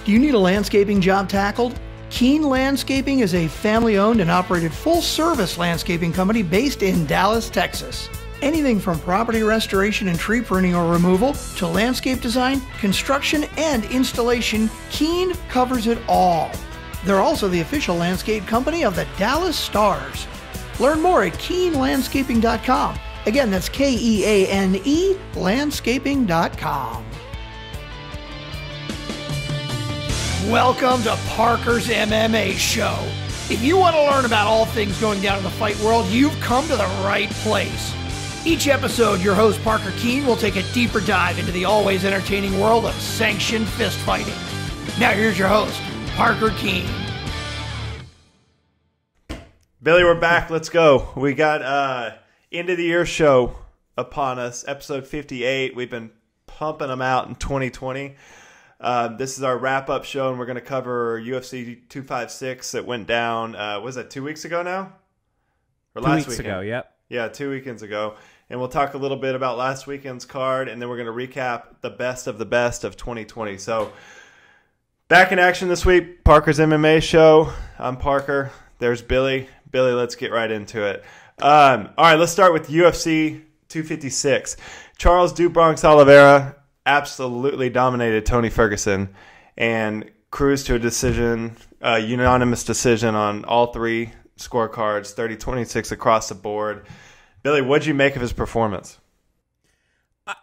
Do you need a landscaping job tackled? Keen Landscaping is a family-owned and operated full-service landscaping company based in Dallas, Texas. Anything from property restoration and tree pruning or removal to landscape design, construction, and installation, Keen covers it all. They're also the official landscape company of the Dallas Stars. Learn more at keenlandscaping.com. Again, that's Keane, landscaping.com. Welcome to Parker's MMA Show. If you want to learn about all things going down in the fight world, you've come to the right place. Each episode, your host Parker Keane will take a deeper dive into the always entertaining world of sanctioned fist fighting. Now here's your host, Parker Keane. Billy, we're back. Let's go. We got end of the year show upon us, episode 58. We've been pumping them out in 2020. This is our wrap-up show, and we're going to cover UFC 256 that went down, was that 2 weeks ago now? Or last 2 weeks weekend? ago, yep. Yeah, 2 weekends ago. And we'll talk a little bit about last weekend's card, and then we're going to recap the best of 2020. So, back in action this week, Parker's MMA show. I'm Parker. There's Billy. Billy, let's get right into it. All right, let's start with UFC 256. Charles "Do Bronx" Oliveira absolutely dominated Tony Ferguson and cruised to a decision, a unanimous decision on all three scorecards, 30-26 across the board. Billy, what'd you make of his performance?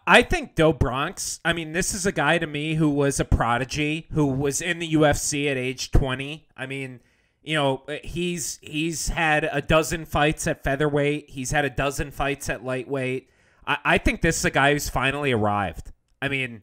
I think Do Bronx, I mean, this is a guy to me who was a prodigy, who was in the UFC at age 20. I mean, you know, he's had a dozen fights at featherweight. He's had a dozen fights at lightweight. I think this is a guy who's finally arrived. I mean,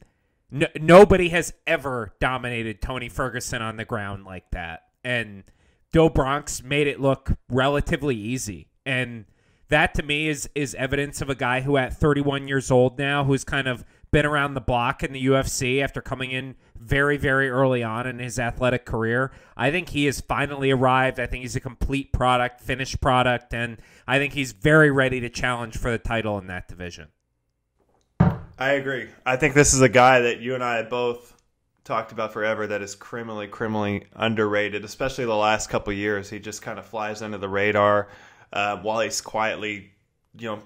nobody has ever dominated Tony Ferguson on the ground like that. And Do Bronx made it look relatively easy. And that, to me, is evidence of a guy who, at 31 years old now, who's kind of been around the block in the UFC after coming in very, very early on in his athletic career. I think he has finally arrived. I think he's a complete product, finished product, and I think he's very ready to challenge for the title in that division. I agree. I think this is a guy that you and I have both talked about forever that is criminally underrated, especially the last couple of years. He just kind of flies under the radar while he's quietly,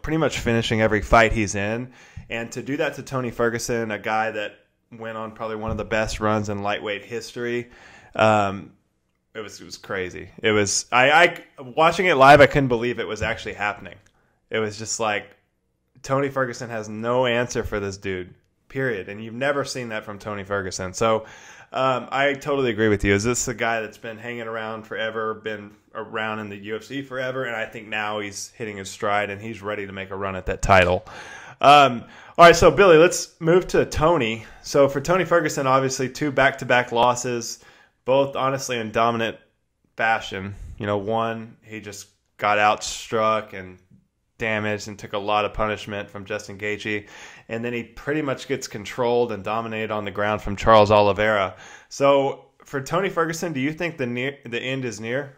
pretty much finishing every fight he's in. And to do that to Tony Ferguson, a guy that went on probably one of the best runs in lightweight history, it was crazy. It was I watching it live, I couldn't believe it was actually happening. It was just like, Tony Ferguson has no answer for this dude, period. And you've never seen that from Tony Ferguson. So I totally agree with you. Is this a guy that's been hanging around forever, been around in the UFC forever? And I think now he's hitting his stride and he's ready to make a run at that title. All right, so Billy, let's move to Tony. So for Tony Ferguson, obviously 2 back-to-back losses, both honestly in dominant fashion. One, he just got outstruck and damaged and took a lot of punishment from Justin Gaethje, and then he pretty much gets controlled and dominated on the ground from Charles Oliveira. So for Tony Ferguson, do you think the end is near?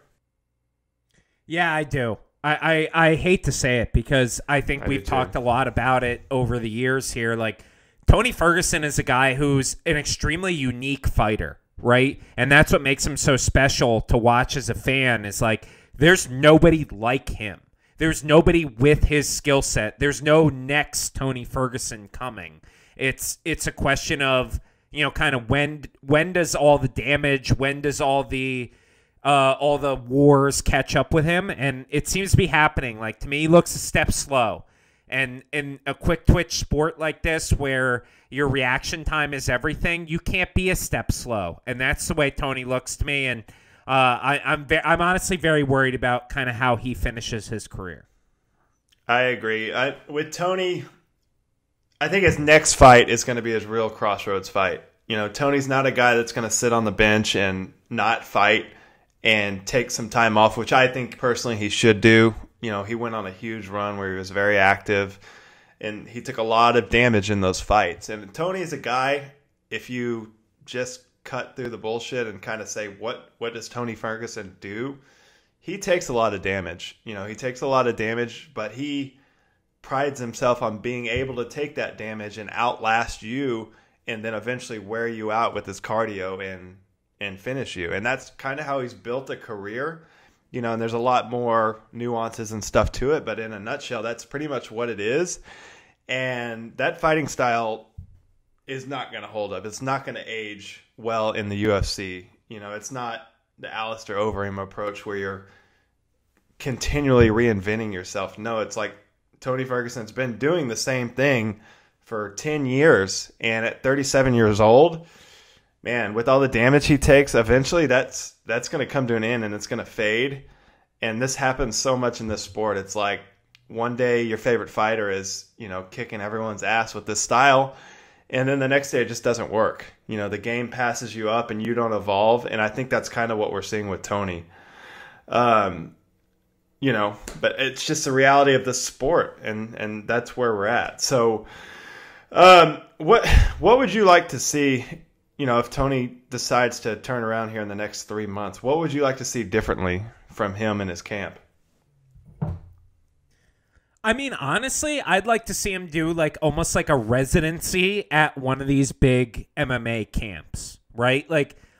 Yeah, I do. I hate to say it because I think we've talked a lot about it over the years here. Like, Tony Ferguson is a guy who's an extremely unique fighter, right? And that's what makes him so special to watch as a fan, is like, there's nobody like him. There's nobody with his skill set. There's no next Tony Ferguson coming. It's a question of, kind of when does all the damage, when does all the wars catch up with him? And it seems to be happening. Like, to me, he looks a step slow. And in a quick twitch sport like this, where your reaction time is everything, you can't be a step slow. And that's the way Tony looks to me. And I'm honestly very worried about kind of how he finishes his career. I agree. With Tony, I think his next fight is going to be his real crossroads fight. Tony's not a guy that's going to sit on the bench and not fight and take some time off, which I think personally he should do. He went on a huge run where he was very active, and he took a lot of damage in those fights. And Tony is a guy, if you just cut through the bullshit and kind of say, what does Tony Ferguson do? He takes a lot of damage. He takes a lot of damage, but he prides himself on being able to take that damage and outlast you and then eventually wear you out with his cardio and finish you. And that's kind of how he's built a career, and there's a lot more nuances and stuff to it, but in a nutshell, that's pretty much what it is. And that fighting style is not going to hold up. It's not going to age well in the UFC. It's not the Alistair Overeem approach where you're continually reinventing yourself. No, it's like Tony Ferguson's been doing the same thing for 10 years. And at 37 years old, man, with all the damage he takes, eventually that's going to come to an end and it's going to fade. And this happens so much in this sport. It's like one day your favorite fighter is, kicking everyone's ass with this style. And then the next day it just doesn't work. The game passes you up and you don't evolve. And I think that's kind of what we're seeing with Tony. But it's just the reality of the sport, and that's where we're at. So, what would you like to see, if Tony decides to turn around here in the next 3 months? What would you like to see differently from him and his camp? I mean, honestly, I'd like to see him do almost like a residency at one of these big MMA camps, right?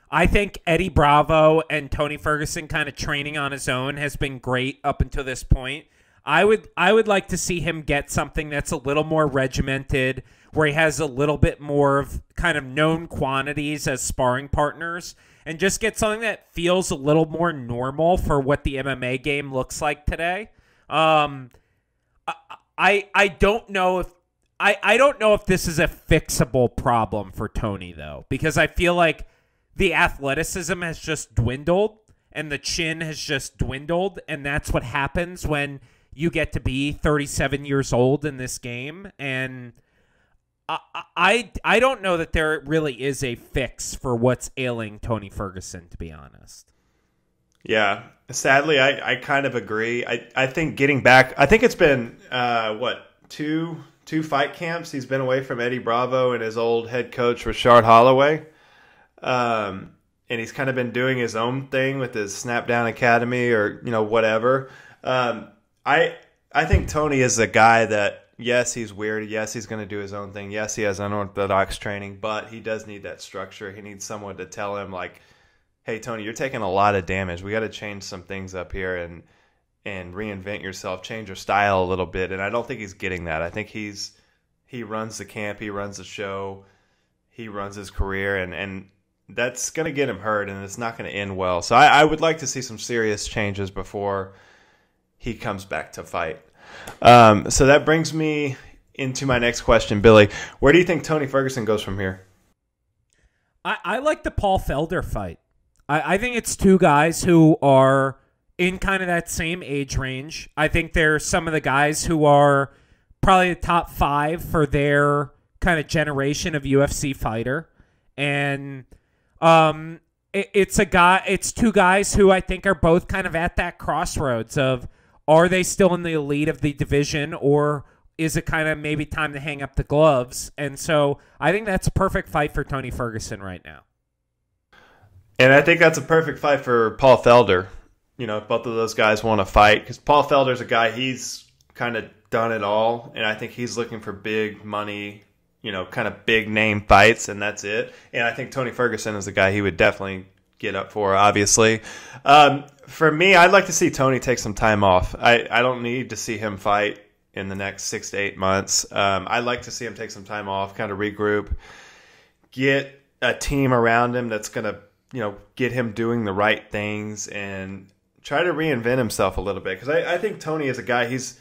I think Eddie Bravo and Tony Ferguson kind of training on his own has been great up until this point. I would like to see him get something that's a little more regimented, where he has a little bit more of kind of known quantities as sparring partners, and just get something that feels a little more normal for what the MMA game looks like today. I don't know if I don't know if this is a fixable problem for Tony, though, because I feel like the athleticism has just dwindled and the chin has just dwindled, and that's what happens when you get to be 37 years old in this game. And I don't know that there really is a fix for what's ailing Tony Ferguson, to be honest. Yeah, sadly, I kind of agree. I think getting back, I think it's been, two fight camps. He's been away from Eddie Bravo and his old head coach, Rashard Holloway. And he's kind of been doing his own thing with his Snapdown Academy or, whatever. I think Tony is a guy that, yes, he's weird. Yes, he's going to do his own thing. Yes, he has unorthodox training, but he does need that structure. He needs someone to tell him, hey, Tony, you're taking a lot of damage. We got to change some things up here and reinvent yourself, change your style a little bit. And I don't think he's getting that. I think he runs the camp, he runs the show, he runs his career, and that's going to get him hurt, and it's not going to end well. So I would like to see some serious changes before he comes back to fight. So that brings me into my next question, Billy. Where do you think Tony Ferguson goes from here? I like the Paul Felder fight. I think it's two guys who are in kind of that same age range. I think they're some of the guys who are probably the top 5 for their kind of generation of UFC fighter. And it's two guys who I think are both kind of at that crossroads of, are they still in the elite of the division, or is it kind of maybe time to hang up the gloves? And so I think that's a perfect fight for Tony Ferguson right now. And I think that's a perfect fight for Paul Felder. If both of those guys want to fight, because Paul Felder's a guy, he's kind of done it all, and I think he's looking for big money, kind of big name fights, and that's it. And I think Tony Ferguson is a guy he would definitely get up for, obviously. For me, I'd like to see Tony take some time off. I don't need to see him fight in the next 6 to 8 months. I'd like to see him take some time off, kind of regroup, get a team around him that's going to, get him doing the right things and try to reinvent himself a little bit. Because I think Tony is a guy, he's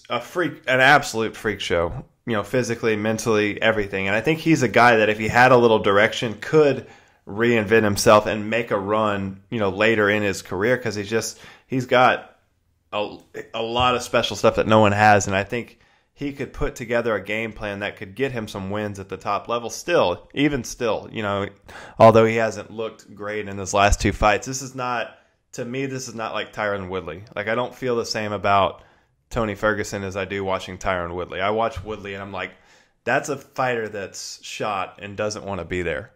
a freak, an absolute freak show, physically, mentally, everything. And I think he's a guy that if he had a little direction could reinvent himself and make a run, later in his career, because he's got a lot of special stuff that no one has. And I think he could put together a game plan that could get him some wins at the top level still, although he hasn't looked great in his last 2 fights. This is not like Tyron Woodley. I don't feel the same about Tony Ferguson as I do watching Tyron Woodley. I watch Woodley and I'm like, that's a fighter that's shot and doesn't want to be there,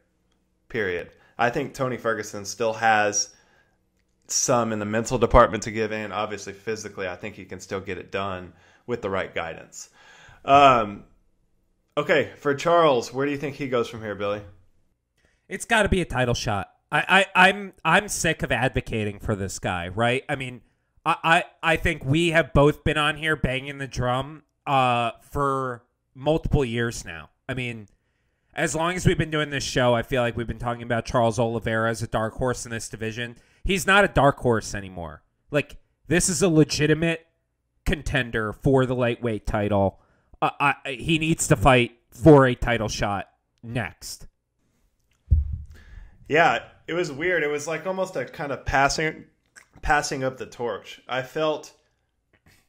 period. I think Tony Ferguson still has some in the mental department to give in. Obviously, physically, I think he can still get it done with the right guidance. Okay, for Charles, where do you think he goes from here, Billy? It's got to be a title shot. I'm sick of advocating for this guy, right? I mean, I think we have both been on here banging the drum for multiple years now. I mean, as long as we've been doing this show, I feel like we've been talking about Charles Oliveira as a dark horse in this division. He's not a dark horse anymore. Like, this is a legitimate contender for the lightweight title. He needs to fight for a title shot next. Yeah, it was weird. It was like almost a kind of passing of the torch. I felt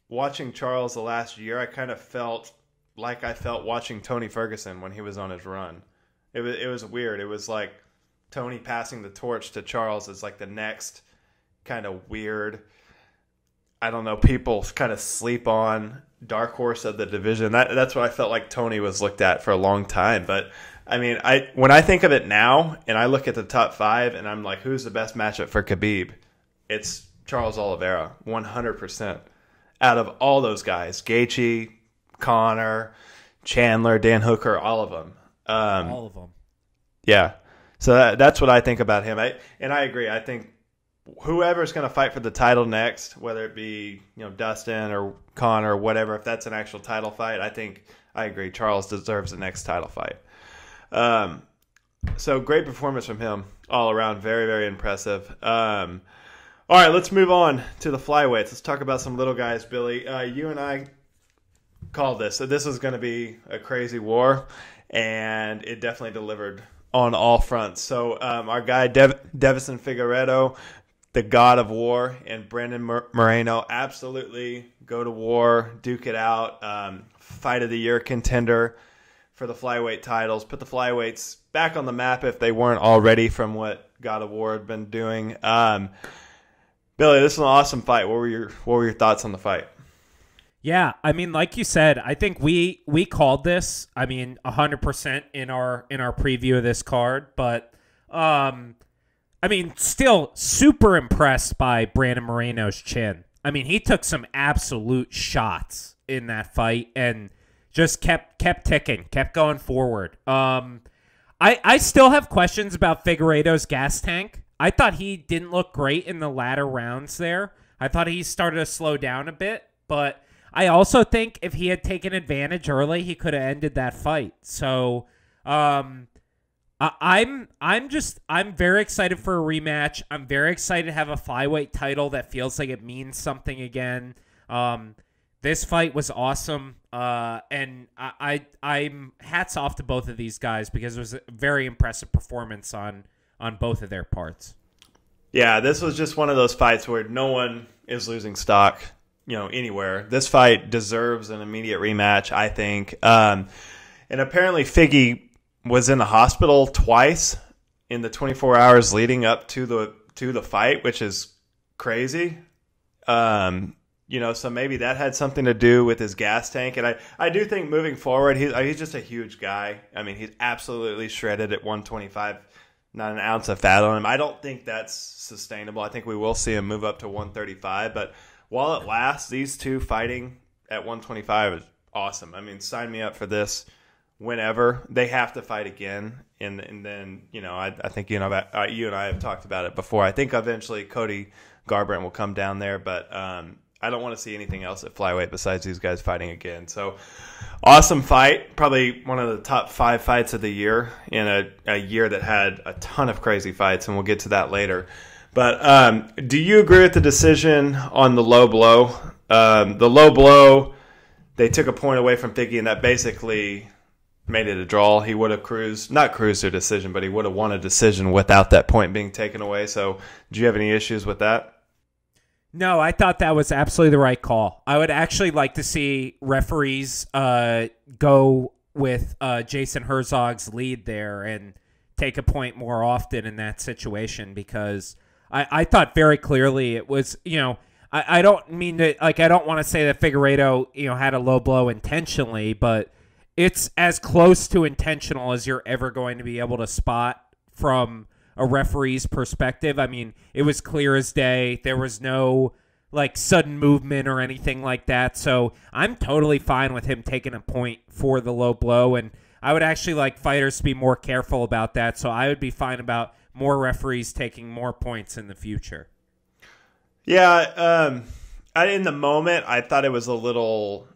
watching Charles the last year, I kind of felt like I felt watching Tony Ferguson when he was on his run. It was weird. It was like Tony passing the torch to Charles is like the next kind of weird, I don't know, people kind of sleep on dark horse of the division. That's what I felt like Tony was looked at for a long time. But I mean, when I think of it now and I look at the top 5 and I'm like, who's the best matchup for Khabib? It's Charles Oliveira, 100%. Out of all those guys, Gaethje, Conor, Chandler, Dan Hooker, all of them. All of them. Yeah. So that's what I think about him. And I agree. I think whoever's going to fight for the title next, whether it be Dustin or Conor or whatever, if that's an actual title fight, I agree. Charles deserves the next title fight. So great performance from him all around. Very, very impressive. All right, let's move on to the flyweights. Let's talk about some little guys, Billy. You and I called this. So this was going to be a crazy war, and it definitely delivered on all fronts. So our guy, Devison Figueiredo, the god of war, and Brandon Moreno absolutely go to war, duke it out, fight of the year contender for the flyweight titles, put the flyweights back on the map if they weren't already from what God of War had been doing. Billy, this is an awesome fight. What were your thoughts on the fight? Yeah, I mean, like you said, I think we called this. I mean, 100% in our preview of this card, but I mean, still super impressed by Brandon Moreno's chin. I mean, he took some absolute shots in that fight and just kept ticking, kept going forward. I still have questions about Figueiredo's gas tank. I thought he didn't look great in the latter rounds there. I thought he started to slow down a bit, but I also think if he had taken advantage early, he could have ended that fight. So I'm very excited for a rematch. I'm very excited to have a flyweight title that feels like it means something again. This fight was awesome, and I'm hats off to both of these guys because it was a very impressive performance on both of their parts. Yeah, this was just one of those fights where no one is losing stock, anywhere. This fight deserves an immediate rematch, I think. And apparently Figgy was in the hospital twice in the 24 hours leading up to the fight, which is crazy. So maybe that had something to do with his gas tank. And I do think moving forward, he's just a huge guy. I mean, he's absolutely shredded at 125, not an ounce of fat on him. I don't think that's sustainable. I think we will see him move up to 135. But while it lasts, these two fighting at 125 is awesome. I mean, sign me up for this whenever. They have to fight again. And then, I think, you and I have talked about it before. I think eventually Cody Garbrandt will come down there. But I don't want to see anything else at flyweight besides these guys fighting again. So awesome fight. Probably one of the top 5 fights of the year in a year that had a ton of crazy fights, and we'll get to that later. But do you agree with the decision on the low blow? The low blow, they took a point away from Figgy, and that basically made it a draw. He would have not cruised their decision, but he would have won a decision without that point being taken away. So do you have any issues with that? No, I thought that was absolutely the right call. I would actually like to see referees go with Jason Herzog's lead there and take a point more often in that situation, because I thought very clearly it was, I don't mean to, I don't want to say that Figueiredo, had a low blow intentionally, but it's as close to intentional as you're ever going to be able to spot from a referee's perspective. I mean, it was clear as day. There was no like sudden movement or anything like that. So I'm totally fine with him taking a point for the low blow, and I would actually like fighters to be more careful about that. So I would be fine about more referees taking more points in the future. Yeah, in the moment, I thought it was a little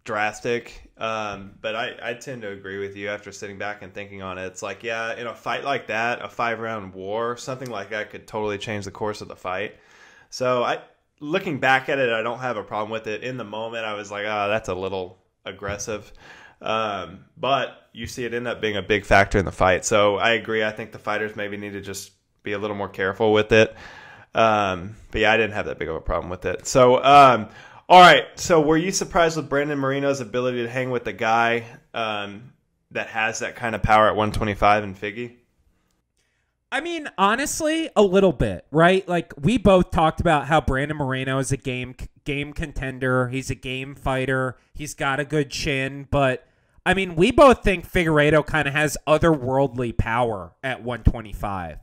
drastic, but I tend to agree with you after sitting back and thinking on it. It's like, yeah, in a fight like that, a 5-round war, something like that could totally change the course of the fight. So looking back at it, I don't have a problem with it. In the moment, I was like, that's a little aggressive. But you see it end up being a big factor in the fight. So I agree. I think the fighters maybe need to just be a little more careful with it. But yeah, I didn't have that big of a problem with it. So, all right. So were you surprised with Brandon Moreno's ability to hang with the guy that has that kind of power at 125 in Figgy? I mean, honestly, a little bit, right? Like, we both talked about how Brandon Moreno is a game contender. He's a game fighter. He's got a good chin. But, I mean, we both think Figueiredo kind of has otherworldly power at 125.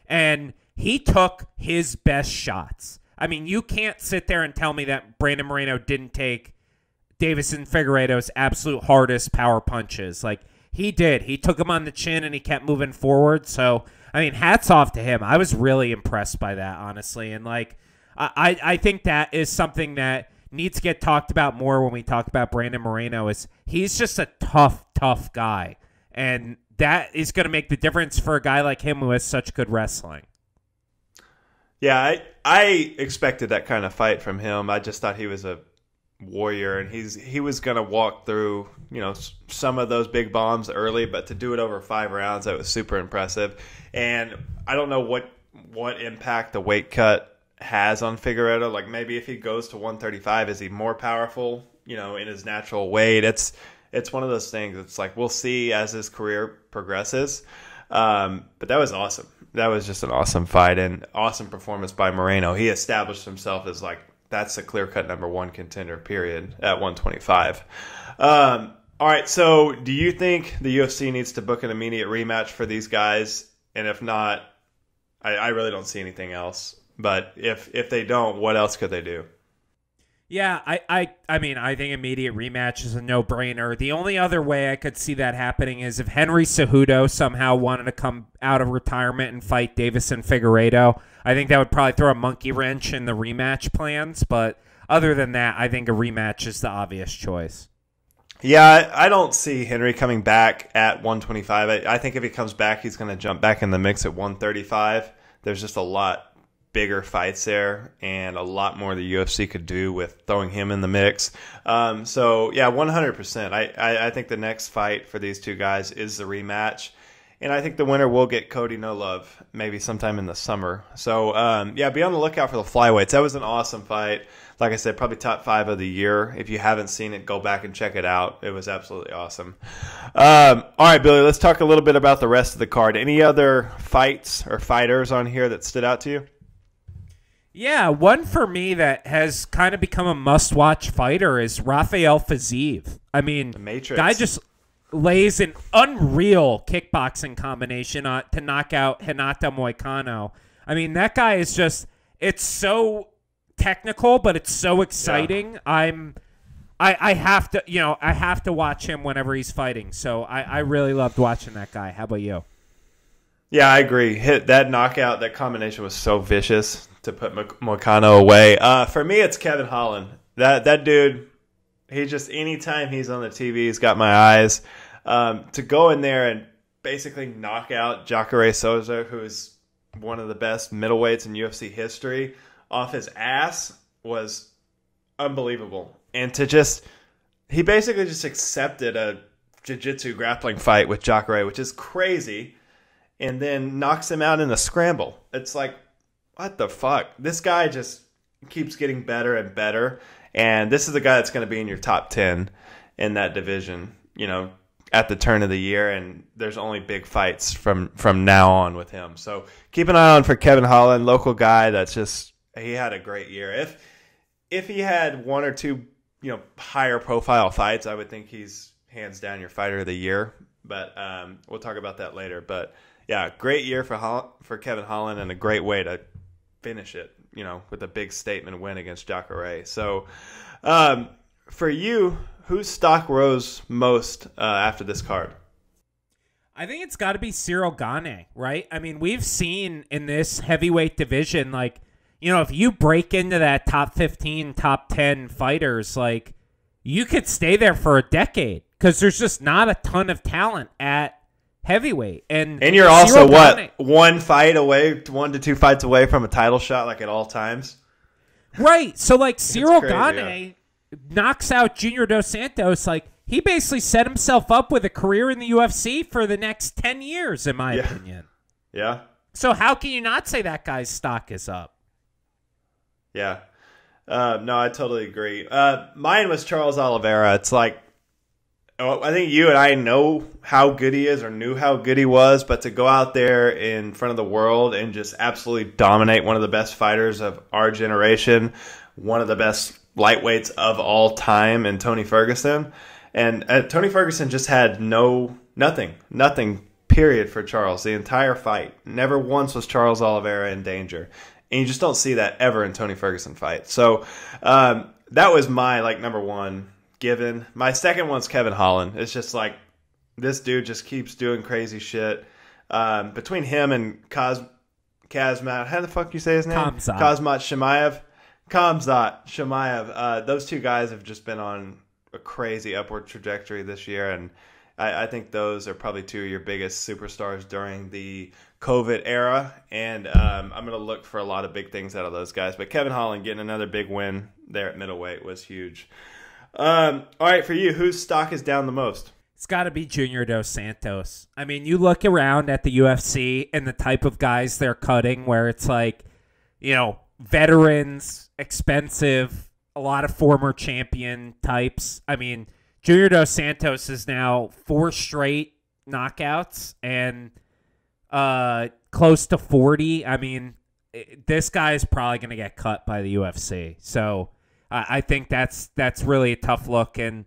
And he took his best shots. I mean, you can't sit there and tell me that Brandon Moreno didn't take Deiveson Figueiredo's absolute hardest power punches. Like, he did. He took him on the chin and he kept moving forward. So, I mean, hats off to him. I was really impressed by that, honestly. And, like, I think that is something that needs to get talked about more when we talk about Brandon Moreno. Is he's just a tough guy. And that is going to make the difference for a guy like him who has such good wrestling. Yeah, I expected that kind of fight from him. I just thought he was a warrior, and he was going to walk through, some of those big bombs early, but to do it over 5 rounds, that was super impressive. And I don't know what impact the weight cut has on Figueiredo. Like, maybe if he goes to 135, is he more powerful, in his natural weight? It's one of those things. It's like, we'll see as his career progresses. But that was awesome. That was just an awesome fight and awesome performance by Moreno. He established himself as that's a clear-cut number 1 contender, period, at 125. All right, so do you think the UFC needs to book an immediate rematch for these guys? And if not, I really don't see anything else. But if they don't, what else could they do? Yeah, I mean, I think immediate rematch is a no-brainer. The only other way I could see that happening is if Henry Cejudo somehow wanted to come out of retirement and fight Deiveson Figueiredo. I think that would probably throw a monkey wrench in the rematch plans. But other than that, I think a rematch is the obvious choice. Yeah, I don't see Henry coming back at 125. I think if he comes back, he's going to jump back in the mix at 135. There's just a lot bigger fights there and a lot more the UFC could do with throwing him in the mix. So, yeah, 100%. I think the next fight for these two guys is the rematch. And I think the winner will get Cody No Love maybe sometime in the summer. So, yeah, be on the lookout for the flyweights. That was an awesome fight. Like I said, probably top 5 of the year. If you haven't seen it, go back and check it out. It was absolutely awesome. All right, Billy, let's talk a little bit about the rest of the card. Any other fights or fighters on here that stood out to you? Yeah, one for me that has kind of become a must-watch fighter is Rafael Fiziev. I mean, the Matrix. Guy just lays an unreal kickboxing combination to knock out Hinata Moicano. I mean, that guy is just, it's so technical, but it's so exciting. Yeah. I have to watch him whenever he's fighting. So I really loved watching that guy. How about you? Yeah, I agree. That knockout, that combination was so vicious to put Moicano away. For me, it's Kevin Holland. That dude, he just, anytime he's on the TV, he's got my eyes. To go in there and basically knock out Jacare Souza, who's one of the best middleweights in UFC history, off his ass was unbelievable. And he basically just accepted a jiu-jitsu grappling fight with Jacare, which is crazy, and then knocks him out in a scramble. It's like, what the fuck? This guy just keeps getting better and better, and this is the guy that's going to be in your top 10 in that division, at the turn of the year, and there's only big fights from now on with him. So keep an eye on for Kevin Holland, local guy that's just, he had a great year. If he had 1 or 2, higher profile fights, I would think he's hands down your fighter of the year. But we'll talk about that later. But yeah, great year for Kevin Holland and a great way to finish it. with a big statement win against Jacare. So for you, whose stock rose most after this card? I think it's got to be Cyril Gane, right? I mean, we've seen in this heavyweight division, like, if you break into that top 15, top 10 fighters, like, you could stay there for a decade because there's just not a ton of talent at heavyweight. And you're also, one to two fights away from a title shot, like, at all times? Right. So, like, Cyril Gane knocks out Junior Dos Santos, like, he basically set himself up with a career in the UFC for the next 10 years, in my opinion. Yeah. So how can you not say that guy's stock is up? Yeah. No, I totally agree. Mine was Charles Oliveira. It's like, I think you and I know how good he is or knew how good he was, but to go out there in front of the world and just absolutely dominate one of the best fighters of our generation, one of the best lightweights of all time in Tony Ferguson. And Tony Ferguson just had nothing, period, for Charles the entire fight. Never once was Charles Oliveira in danger. And you just don't see that ever in Tony Ferguson fights. So that was my, number one given. My second one's Kevin Holland. It's just like, this dude just keeps doing crazy shit. Between him and Kazmat, how the fuck you say his name? Khamzat Chimaev. Those two guys have just been on a crazy upward trajectory this year, and I think those are probably two of your biggest superstars during the COVID era, and I'm going to look for a lot of big things out of those guys. But Kevin Holland getting another big win there at middleweight was huge. All right, for you, whose stock is down the most? It's got to be Junior Dos Santos. I mean, you look around at the UFC and the type of guys they're cutting, where it's like, veterans, expensive, a lot of former champion types. I mean, Junior Dos Santos is now 4 straight knockouts and close to 40. I mean, this guy is probably going to get cut by the UFC. So I think that's really a tough look. And,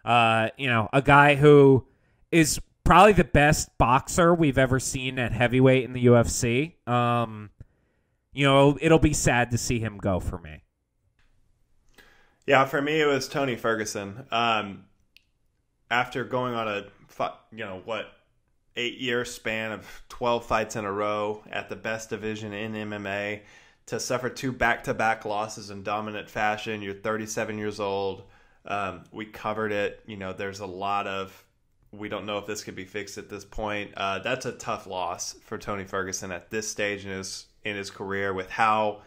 a guy who is probably the best boxer we've ever seen at heavyweight in the UFC. It'll be sad to see him go for me. Yeah, for me, it was Tony Ferguson. After going on a 8-year span of 12 fights in a row at the best division in MMA, to suffer 2 back-to-back losses in dominant fashion. You're 37 years old. We covered it. There's a lot of, we don't know if this could be fixed at this point. That's a tough loss for Tony Ferguson at this stage in his career, with how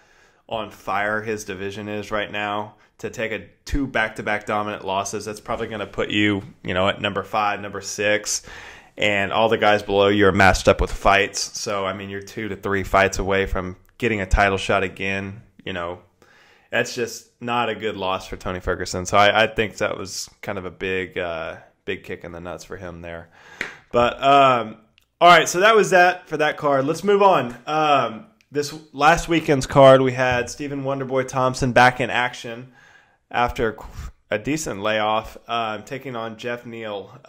on fire his division is right now. To take 2 back-to-back dominant losses, that's probably going to put you, at number 5, number 6, and all the guys below you are matched up with fights. So, I mean, you're 2 to 3 fights away from getting a title shot again. That's just not a good loss for Tony Ferguson. So I think that was kind of a big kick in the nuts for him there. But all right, so that was that for that card. Let's move on. This last weekend's card, we had Stephen Wonderboy Thompson back in action after a decent layoff, taking on Geoff Neal.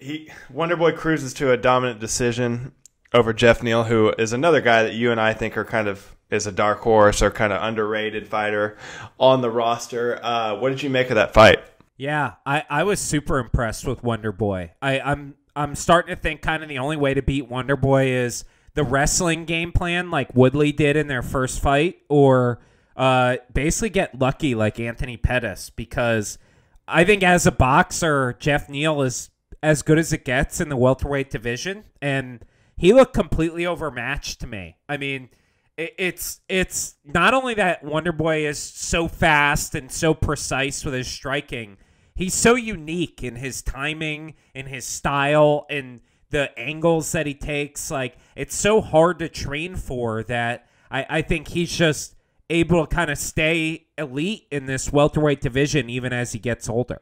Wonderboy cruises to a dominant decision over Geoff Neal, who is another guy that you and I think are kind of is a dark horse or kind of underrated fighter on the roster. What did you make of that fight? Yeah, I was super impressed with Wonderboy. I'm starting to think kind of the only way to beat Wonderboy is the wrestling game plan like Woodley did in their first fight, or basically get lucky like Anthony Pettis, because I think as a boxer, Geoff Neal is as good as it gets in the welterweight division, and he looked completely overmatched to me. I mean, it's not only that Wonderboy is so fast and so precise with his striking, he's so unique in his timing, in his style, and the angles that he takes. Like, it's so hard to train for that I think he's just able to kind of stay elite in this welterweight division even as he gets older.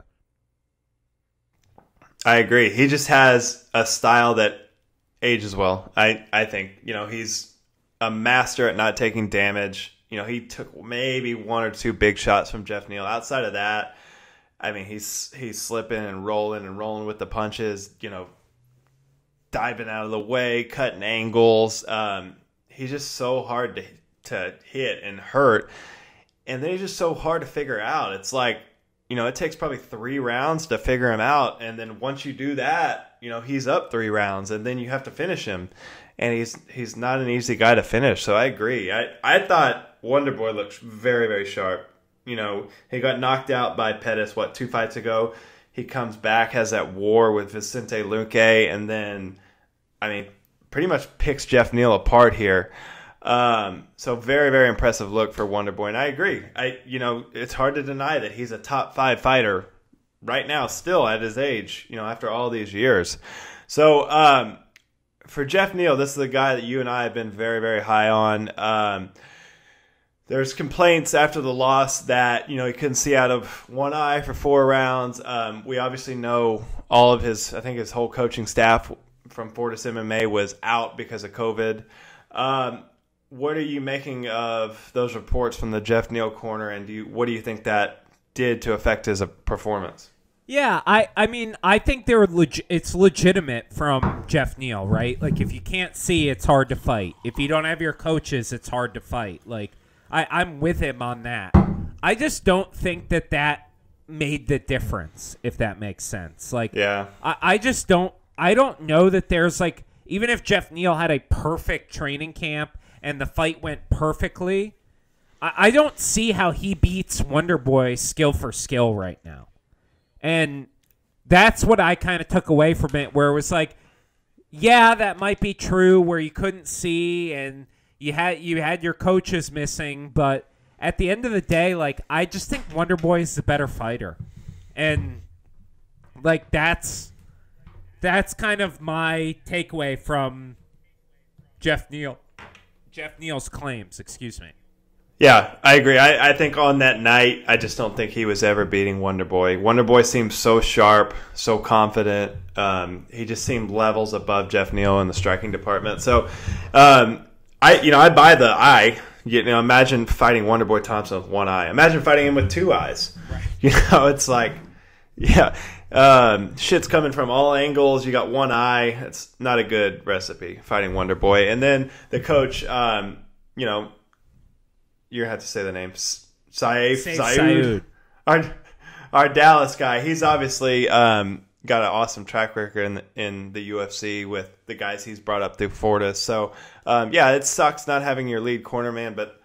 I agree. He just has a style that ages well. I think, he's a master at not taking damage. He took maybe 1 or 2 big shots from Geoff Neal. Outside of that, I mean, he's slipping and rolling with the punches, diving out of the way, cutting angles. He's just so hard to hit and hurt. And then he's just so hard to figure out. It's like, it takes probably 3 rounds to figure him out. And then once you do that, he's up 3 rounds and then you have to finish him. And he's not an easy guy to finish. So I agree. I thought Wonderboy looked very, very sharp. He got knocked out by Pettis, 2 fights ago. He comes back, has that war with Vicente Luque, and then, pretty much picks Geoff Neal apart here. So very, very impressive look for Wonderboy. And I agree. It's hard to deny that he's a top 5 fighter right now, still at his age, after all these years. So, for Geoff Neal, this is a guy that you and I have been very, very high on. There's complaints after the loss that, he couldn't see out of one eye for 4 rounds. We obviously know all of his whole coaching staff from Fortis MMA was out because of COVID. What are you making of those reports from the Geoff Neal corner, and what do you think that did to affect his performance? Yeah, I think it's legitimate from Geoff Neal, right? Like, if you can't see, it's hard to fight. If you don't have your coaches, it's hard to fight. Like, I'm with him on that. I just don't think that made the difference, if that makes sense. Like, yeah, I don't know that there's, like, even if Geoff Neal had a perfect training camp and the fight went perfectly, I don't see how he beats Wonderboy skill for skill right now. And that's what I kind of took away from it, where it was like, yeah, that might be true, where you couldn't see and you had your coaches missing, but at the end of the day, like, I just think Wonderboy is the better fighter. And, like, that's kind of my takeaway from Geoff Neal's claims, excuse me. Yeah, I agree. I think on that night, I just don't think he was ever beating Wonderboy. Wonderboy seemed so sharp, so confident. He just seemed levels above Geoff Neal in the striking department. So, I buy the eye. Imagine fighting Wonderboy Thompson with one eye. Imagine fighting him with 2 eyes. Right. It's like, yeah, shit's coming from all angles. You got one eye. It's not a good recipe, fighting Wonderboy. And then the coach, you're going to have to say the name. Saud. Our Dallas guy. He's obviously got an awesome track record in the UFC with the guys he's brought up through Fortis. So, it sucks not having your lead corner man, but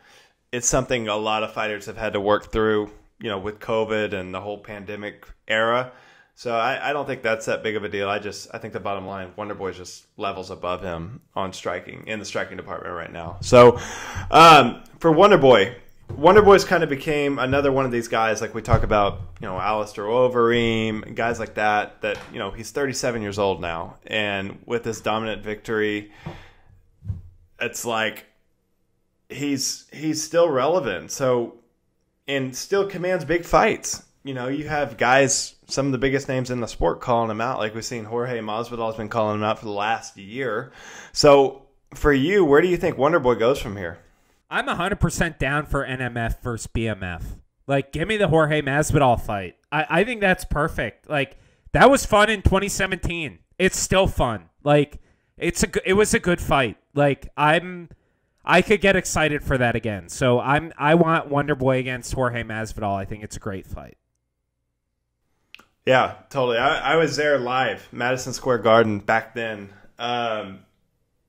it's something a lot of fighters have had to work through, with COVID and the whole pandemic era. So I don't think that's that big of a deal. I think the bottom line, Wonderboy's just levels above him on striking, in the striking department right now. So for Wonderboy's kind of became another one of these guys, like we talk about, Alistair Overeem, guys like that, he's 37 years old now. And with this dominant victory, it's like he's still relevant. So, and still commands big fights. You have guys, some of the biggest names in the sport, calling him out. Like we've seen Jorge Masvidal has been calling him out for the last year. So for you, where do you think Wonderboy goes from here? I'm 100% down for NMF versus BMF. Like, give me the Jorge Masvidal fight. I think that's perfect. Like, that was fun in 2017. It's still fun. Like, it was a good fight. Like, I could get excited for that again. So I want Wonderboy against Jorge Masvidal. I think it's a great fight. Yeah, totally. I was there live, Madison Square Garden back then.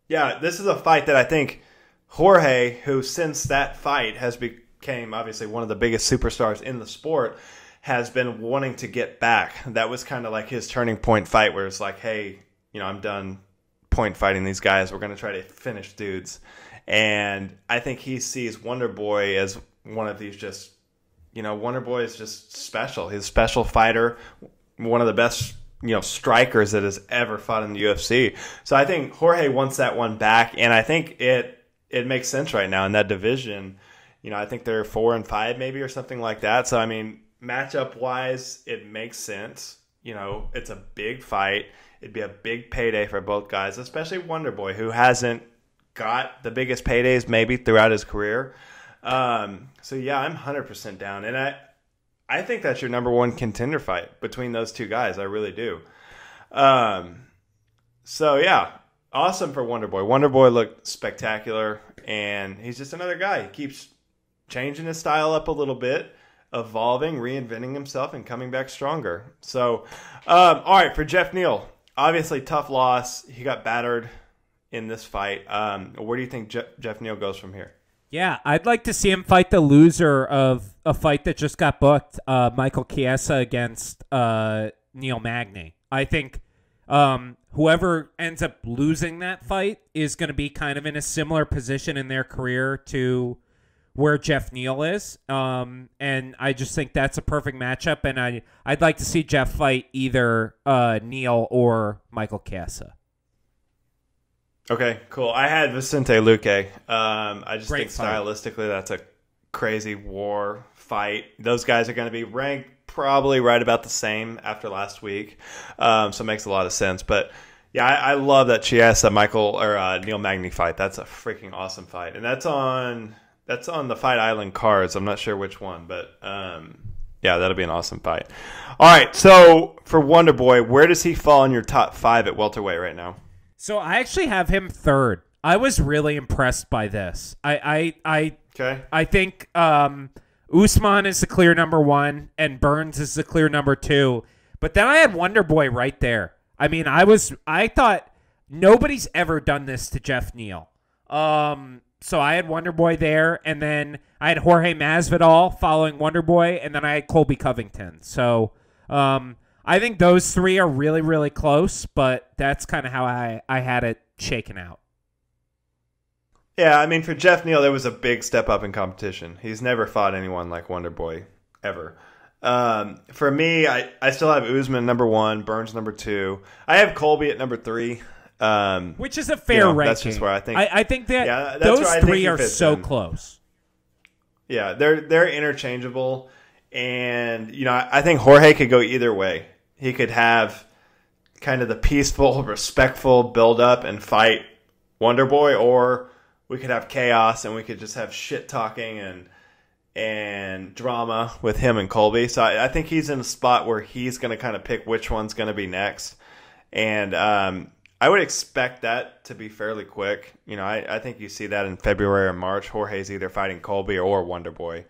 This is a fight that I think Jorge, who since that fight has became obviously one of the biggest superstars in the sport, has been wanting to get back. That was kind of like his turning point fight where it's like, hey, I'm done point fighting these guys. We're going to try to finish dudes. And I think he sees Wonderboy as one of these just, Wonderboy is just special. He's a special fighter, one of the best, strikers that has ever fought in the UFC. So I think Jorge wants that one back, and I think it makes sense right now in that division. I think they're 4-5 maybe or something like that. So, matchup-wise, it makes sense. It's a big fight. It'd be a big payday for both guys, especially Wonderboy, who hasn't got the biggest paydays maybe throughout his career. I'm 100% down. And I think that's your number one contender fight between those two guys. I really do. awesome for Wonderboy. Wonderboy looked spectacular, and he's just another guy. He keeps changing his style up a little bit, evolving, reinventing himself, and coming back stronger. So, all right, for Geoff Neal, obviously tough loss. He got battered in this fight. Where do you think Geoff Neal goes from here? Yeah, I'd like to see him fight the loser of a fight that just got booked, Michael Chiesa against Neil Magny. I think whoever ends up losing that fight is going to be kind of in a similar position in their career to where Geoff Neal is. And I just think that's a perfect matchup. And I'd like to see Geoff fight either Neal or Michael Chiesa. Okay, cool. I had Vicente Luque. I just Great think fight. stylistically that's a crazy war fight. Those guys are going to be ranked probably right about the same after last week. So it makes a lot of sense. But yeah, I love that Chiesa Neil Magny fight. That's a freaking awesome fight. And that's on the Fight Island cards. I'm not sure which one, but yeah, that'll be an awesome fight. All right, so for Wonderboy, where does he fall in your top 5 at welterweight right now? So I actually have him third. I was really impressed by this. I think Usman is the clear number 1 and Burns is the clear number 2. But then I had Wonderboy right there. I mean, I thought nobody's ever done this to Geoff Neal. So I had Wonderboy there, and then I had Jorge Masvidal following Wonderboy, and then I had Colby Covington. So I think those 3 are really, really close, but that's kind of how I had it shaken out. Yeah, I mean, for Geoff Neal, there was a big step up in competition. He's never fought anyone like Wonderboy, ever. For me, I still have Usman number 1, Burns number 2. I have Colby at number 3. Which is a fair ranking. That's just where I think. I think that yeah, those 3 are so close. Yeah, they're interchangeable, and I think Jorge could go either way. He could have kind of the peaceful, respectful build up and fight Wonderboy, or we could have chaos and we could just have shit talking and drama with him and Colby. So I think he's in a spot where he's going to kind of pick which one's going to be next, and I would expect that to be fairly quick. I think you see that in February or March. Jorge's either fighting Colby or Wonderboy.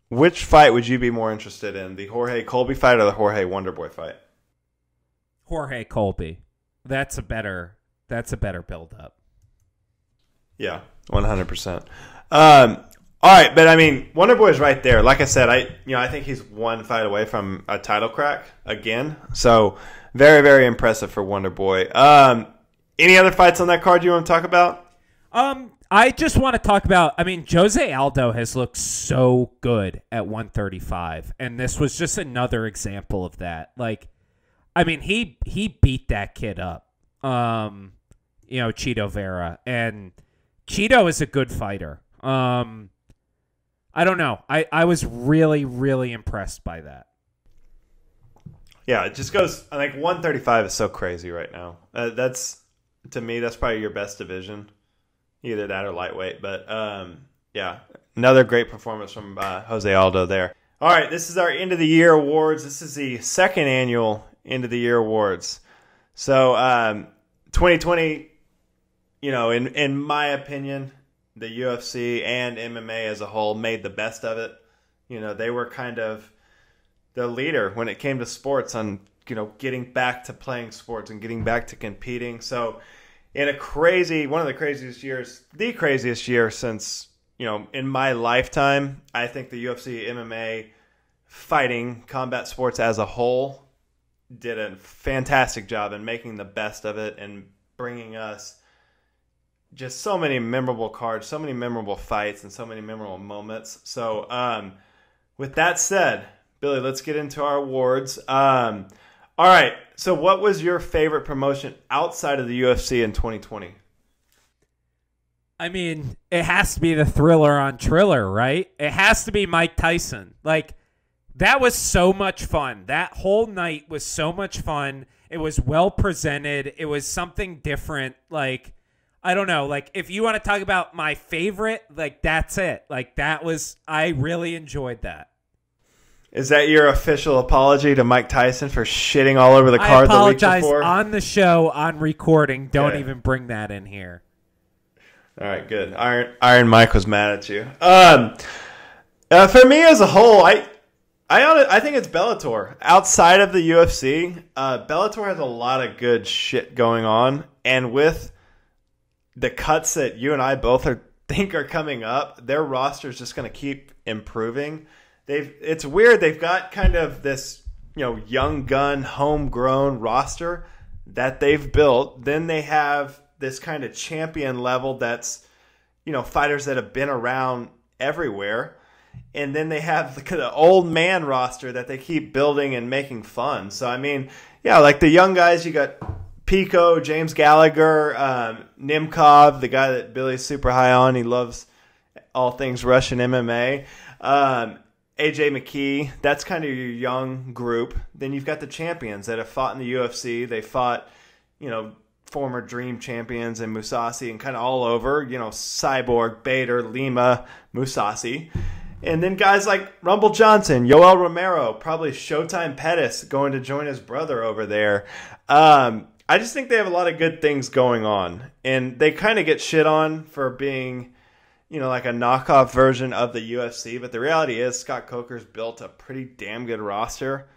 Which fight would you be more interested in? The Jorge Colby fight or the Jorge Wonderboy fight? Jorge Colby. That's a better build up. Yeah, 100%. All right, but I mean, Wonderboy's right there. Like I said, I think he's one fight away from a title crack again. So very, very impressive for Wonderboy. Any other fights on that card you want to talk about? I just want to talk about, Jose Aldo has looked so good at 135, and this was just another example of that. He beat that kid up, Cheeto Vera, and Cheeto is a good fighter. I don't know. I was really, really impressed by that. Yeah, it just goes, 135 is so crazy right now. To me, that's probably your best division. Either that or lightweight. But, yeah, another great performance from Jose Aldo there. All right, this is our end of the year awards. This is the second annual end of the year awards. So, 2020, in my opinion, the UFC and MMA as a whole made the best of it. They were kind of the leader when it came to sports on, getting back to playing sports and getting back to competing. So in one of the craziest year since, in my lifetime, I think the UFC, MMA, fighting, combat sports as a whole did a fantastic job in making the best of it and bringing us just so many memorable cards, so many memorable fights, and so many memorable moments. So with that said, Billy, let's get into our awards. All right, so what was your favorite promotion outside of the UFC in 2020? It has to be the Thriller on Triller, right? It has to be Mike Tyson. That was so much fun. That whole night was so much fun. It was well presented. It was something different. I don't know. If you want to talk about my favorite, that's it. I really enjoyed that. Is that your official apology to Mike Tyson for shitting all over the card the week before? I apologize on the show, on recording. Don't even bring that in here. All right, good. Iron Mike was mad at you. For me as a whole, I think it's Bellator. Outside of the UFC, Bellator has a lot of good shit going on, and with the cuts that you and I both think are coming up, their roster is just going to keep improving. It's weird. They've got kind of this, young gun, homegrown roster that they've built. Then they have this kind of champion level that's, fighters that have been around everywhere. And then they have the old man roster that they keep building and making fun. So, like the young guys, you got Pico, James Gallagher, Nimkov, the guy that Billy's super high on. He loves all things Russian MMA. AJ McKee, that's kind of your young group. Then you've got the champions that have fought in the UFC. They fought, former Dream champions and Musasi and kind of all over, Cyborg, Bader, Lima, Musasi. And then guys like Rumble Johnson, Yoel Romero, probably Showtime Pettis going to join his brother over there. I just think they have a lot of good things going on. And they kind of get shit on for being, like a knockoff version of the UFC. But the reality is Scott Coker's built a pretty damn good roster.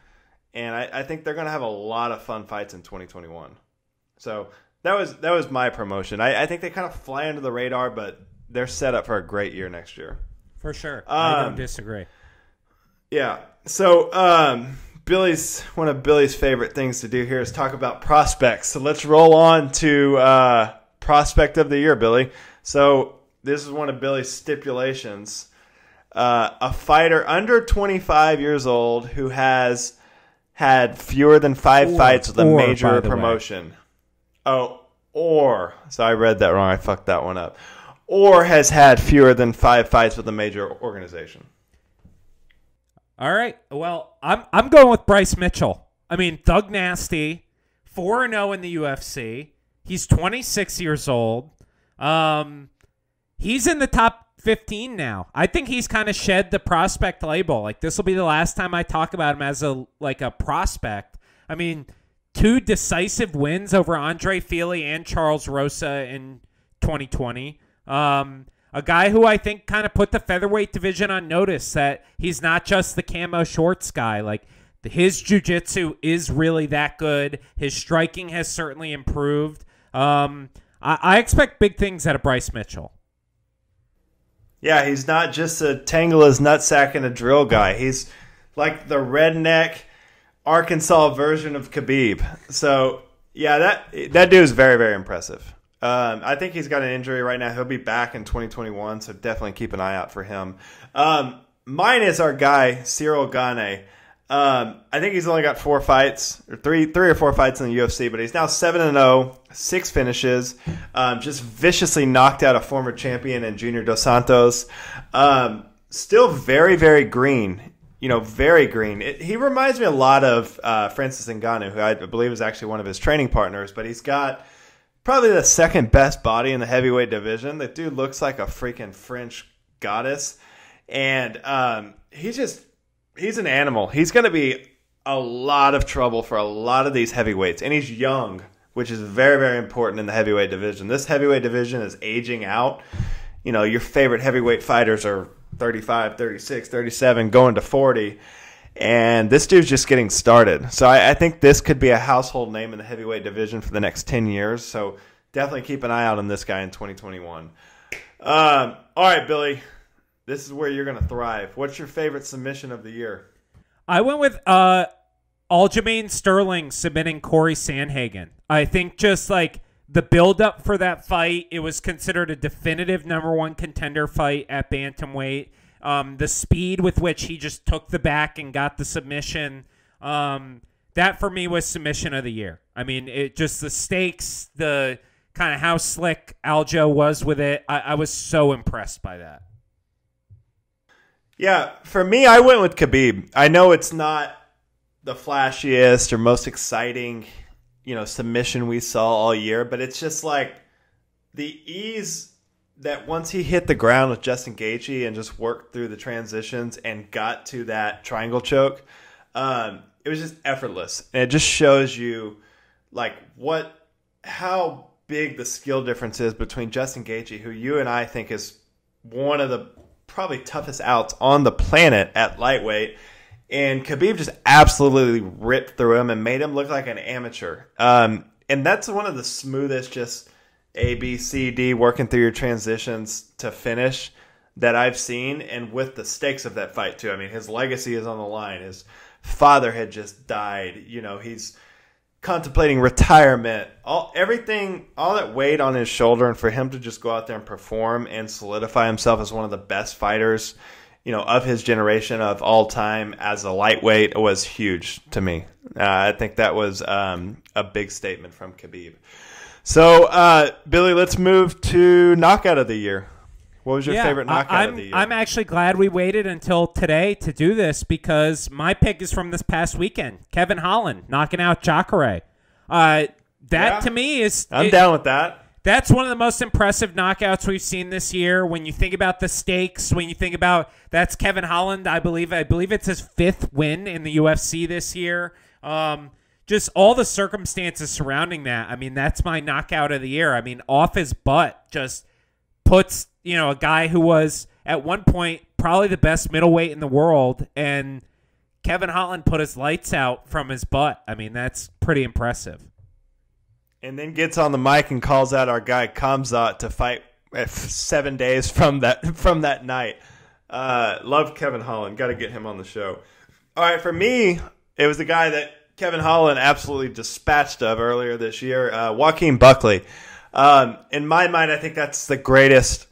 And I think they're going to have a lot of fun fights in 2021. So that was my promotion. I think they kind of fly under the radar, but they're set up for a great year next year. For sure. I don't disagree. Yeah. So one of Billy's favorite things to do here is talk about prospects. So let's roll on to prospect of the year, Billy. So this is one of Billy's stipulations. A fighter under 25 years old who has had fewer than 5 fights with a major promotion. So I read that wrong. I fucked that one up. Or has had fewer than 5 fights with a major organization. All right. Well, I'm going with Bryce Mitchell. Thug Nasty, 4-0 in the UFC. He's 26 years old. He's in the top 15 now. I think he's kind of shed the prospect label. Like, this will be the last time I talk about him as a prospect. 2 decisive wins over Andre Fili and Charles Rosa in 2020. A guy who I think kind of put the featherweight division on notice that he's not just the camo shorts guy. Like, his jiu-jitsu is really that good. His striking has certainly improved. I expect big things out of Bryce Mitchell. Yeah, he's not just a tangle his nutsack and a drill guy. He's like the redneck Arkansas version of Khabib. So, yeah, that dude is very, very impressive. I think he's got an injury right now. He'll be back in 2021, so definitely keep an eye out for him. Mine is our guy, Cyril Gane. I think he's only got 4 fights, or three or 4 fights in the UFC, but he's now 7-0, 6 finishes, just viciously knocked out a former champion in Junior Dos Santos. Still very, very green. Very green. He reminds me a lot of Francis Ngannou, who I believe is actually one of his training partners, but he's got probably the second best body in the heavyweight division. The dude looks like a freaking French goddess. And he's an animal. He's going to be a lot of trouble for a lot of these heavyweights. And he's young, which is very, very important in the heavyweight division. This heavyweight division is aging out. Your favorite heavyweight fighters are 35, 36, 37, going to 40. And this dude's just getting started. So I think this could be a household name in the heavyweight division for the next 10 years. So definitely keep an eye out on this guy in 2021. All right, Billy. This is where you're going to thrive. What's your favorite submission of the year? I went with Aljamain Sterling submitting Corey Sandhagen. I think just like the build-up for that fight, it was considered a definitive #1 contender fight at bantamweight. The speed with which he just took the back and got the submission, that for me was submission of the year. It just the stakes, the kind of how slick Aljo was with it. I was so impressed by that. Yeah, for me, I went with Khabib. I know it's not the flashiest or most exciting, submission we saw all year, but it's just like the ease that once he hit the ground with Justin Gaethje and just worked through the transitions and got to that triangle choke, it was just effortless. And it just shows you like how big the skill difference is between Justin Gaethje, who you and I think is one of the probably toughest outs on the planet at lightweight, and Khabib just absolutely ripped through him and made him look like an amateur. And that's one of the smoothest, just A, B, C, D, working through your transitions to finish that I've seen. And with the stakes of that fight, too. I mean, his legacy is on the line. His father had just died. You know, he's contemplating retirement. All that weight on his shoulder, and for him to just go out there and perform and solidify himself as one of the best fighters, you know, of his generation, of all time as a lightweight, was huge to me. I think that was a big statement from Khabib. So, Billy, let's move to knockout of the year. What was your favorite knockout of the year? I'm actually glad we waited until today to do this, because my pick is from this past weekend. Kevin Holland knocking out Jacare. To me is... I'm down with that. That's one of the most impressive knockouts we've seen this year. When you think about the stakes, when you think about that's Kevin Holland, I believe it's his 5th win in the UFC this year. Just all the circumstances surrounding that. I mean, that's my knockout of the year. I mean, off his butt just puts, you know, a guy who was at one point probably the best middleweight in the world, and Kevin Holland put his lights out from his butt. I mean, that's pretty impressive. And then gets on the mic and calls out our guy Khamzat to fight 7 days from that night. Love Kevin Holland. Got to get him on the show. All right, for me, it was the guy that Kevin Holland absolutely dispatched of earlier this year, Joaquin Buckley. In my mind, I think that's the greatest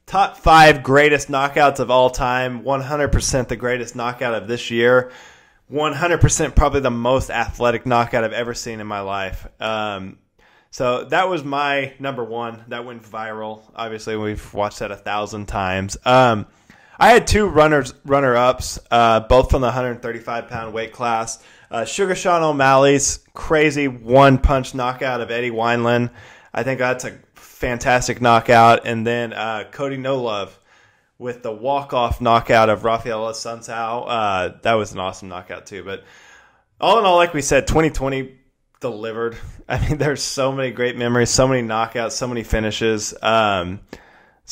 top 5 greatest knockouts of all time. 100% the greatest knockout of this year. 100% probably the most athletic knockout I've ever seen in my life. So that was my number one. That went viral. Obviously, we've watched that 1,000 times. I had 2 runner-ups, both from the 135-pound weight class. Sugar Sean O'Malley's crazy one-punch knockout of Eddie Wineland. I think that's a fantastic knockout. And then Cody No Love with the walk-off knockout of Rafael Assunção. That was an awesome knockout too. But all in all, like we said, 2020 delivered. I mean, there's so many great memories, so many knockouts, so many finishes. So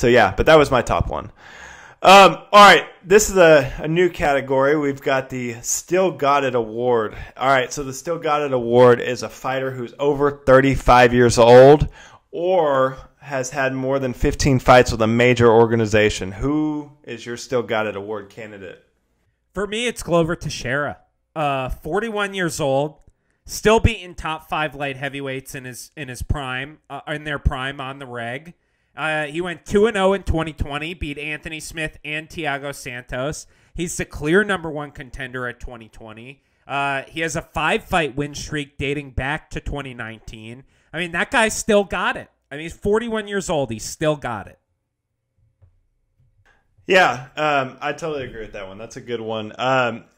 yeah, but that was my top one. All right, this is a new category. We've got the Still Got It Award. All right, so the Still Got It Award is a fighter who's over 35 years old or has had more than 15 fights with a major organization. Who is your Still Got It Award candidate? For me, it's Glover Teixeira. 41 years old, still beating top 5 light heavyweights in his prime, in their prime on the reg. He went 2-0 in 2020, beat Anthony Smith and Thiago Santos. He's the clear number 1 contender at 2020. He has a 5-fight win streak dating back to 2019. I mean, that guy still got it. I mean, he's 41 years old. He's still got it. Yeah, I totally agree with that one. That's a good one.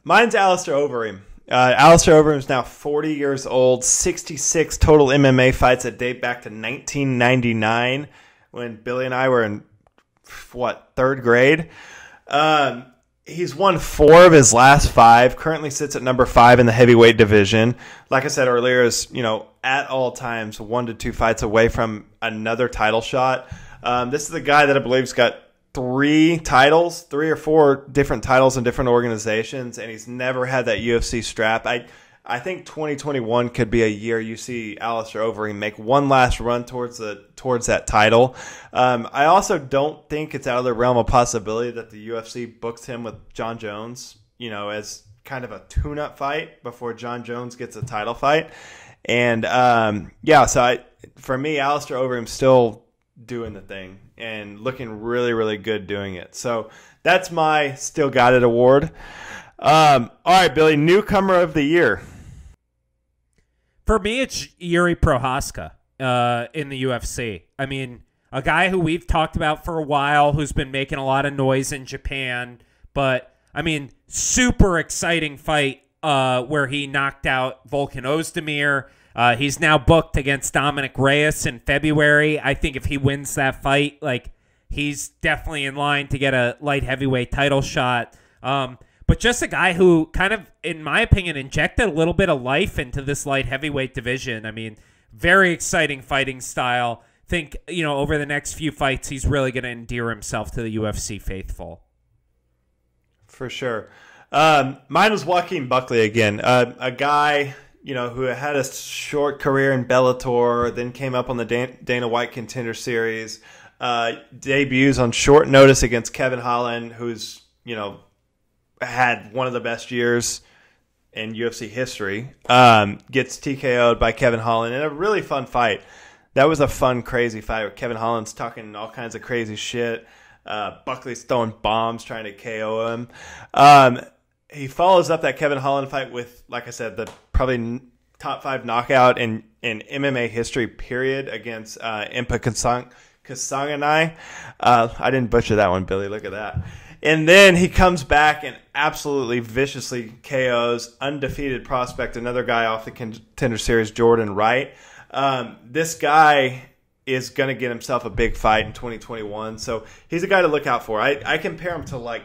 Mine's Alistair Overeem. Alistair Overeem is now 40 years old, 66 total MMA fights that date back to 1999 when Billy and I were in, 3rd grade. He's won 4 of his last 5, currently sits at number 5 in the heavyweight division. Like I said earlier, is, at all times 1 to 2 fights away from another title shot. This is a guy that I believe has got 3 or 4 different titles in different organizations, and he's never had that UFC strap. I think 2021 could be a year you see Alistair Overeem make one last run towards that title. I also don't think it's out of the realm of possibility that the UFC books him with John Jones, as kind of a tune-up fight before John Jones gets a title fight. And for me, Alistair Overeem's still doing the thing and looking really, really good doing it. So that's my Still Got It award. All right, Billy, newcomer of the year. For me, it's Yuri Prohaska in the UFC. I mean, a guy who we've talked about for a while, who's been making a lot of noise in Japan. But, I mean, super exciting fight where he knocked out Volkan Ozdemir. He's now booked against Dominic Reyes in February. I think if he wins that fight, like, he's definitely in line to get a light heavyweight title shot. But just a guy who kind of, in my opinion, injected a little bit of life into this light heavyweight division. I mean, very exciting fighting style. Think, over the next few fights, he's really going to endear himself to the UFC faithful. For sure. Mine was Joaquin Buckley again. A guy, who had a short career in Bellator, then came up on the Dana White Contender Series, debuts on short notice against Kevin Holland, who's, had one of the best years in UFC history, gets TKO'd by Kevin Holland in a really fun fight. That was a fun, crazy fight where Kevin Holland's talking all kinds of crazy shit. Buckley's throwing bombs trying to KO him. He follows up that Kevin Holland fight with, like I said, the probably top 5 knockout in MMA history, period, against Impa Kasanganay. I didn't butcher that one, Billy. Look at that. And then he comes back and absolutely viciously KOs undefeated prospect, another guy off the Contender Series, Jordan Wright. This guy is going to get himself a big fight in 2021, so he's a guy to look out for. I compare him to,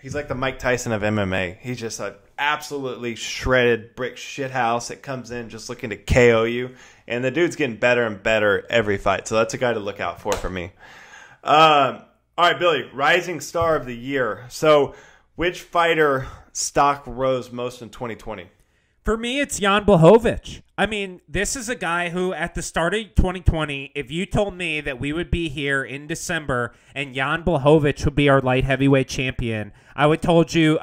he's like the Mike Tyson of MMA. He's just an absolutely shredded brick shithouse that comes in just looking to KO you, and the dude's getting better and better every fight, so that's a guy to look out for me. All right, Billy, rising star of the year. So which fighter stock rose most in 2020? For me, it's Jan Blachowicz. I mean, this is a guy who, at the start of 2020, if you told me that we would be here in December and Jan Blachowicz would be our light heavyweight champion, I would have told you